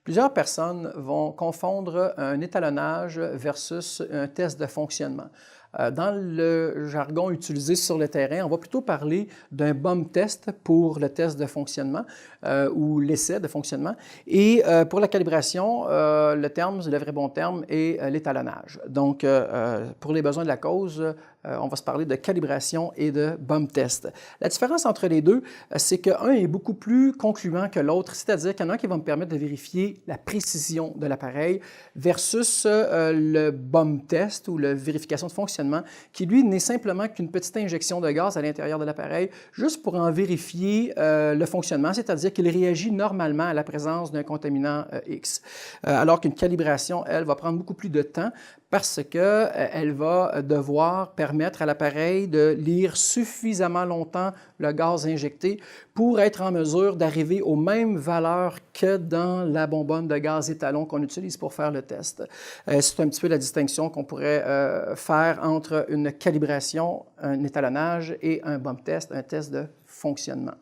Plusieurs personnes vont confondre un étalonnage versus un test de fonctionnement. Dans le jargon utilisé sur le terrain, on va plutôt parler d'un bump test pour le test de fonctionnement ou l'essai de fonctionnement. Et pour la calibration, le vrai bon terme est l'étalonnage. Donc, pour les besoins de la cause, on va se parler de calibration et de bump test. La différence entre les deux, c'est qu'un est beaucoup plus concluant que l'autre, c'est-à-dire qu'il y en a un qui va me permettre de vérifier la précision de l'appareil versus le bump test ou la vérification de fonctionnement qui, lui, n'est simplement qu'une petite injection de gaz à l'intérieur de l'appareil juste pour en vérifier le fonctionnement, c'est-à-dire qu'il réagit normalement à la présence d'un contaminant X. Alors qu'une calibration, elle, va prendre beaucoup plus de temps parce qu'elle va devoir permettre à l'appareil de lire suffisamment longtemps le gaz injecté pour être en mesure d'arriver aux mêmes valeurs que dans la bonbonne de gaz étalon qu'on utilise pour faire le test. C'est un petit peu la distinction qu'on pourrait faire entre une calibration, un étalonnage et un bump test, un test de fonctionnement.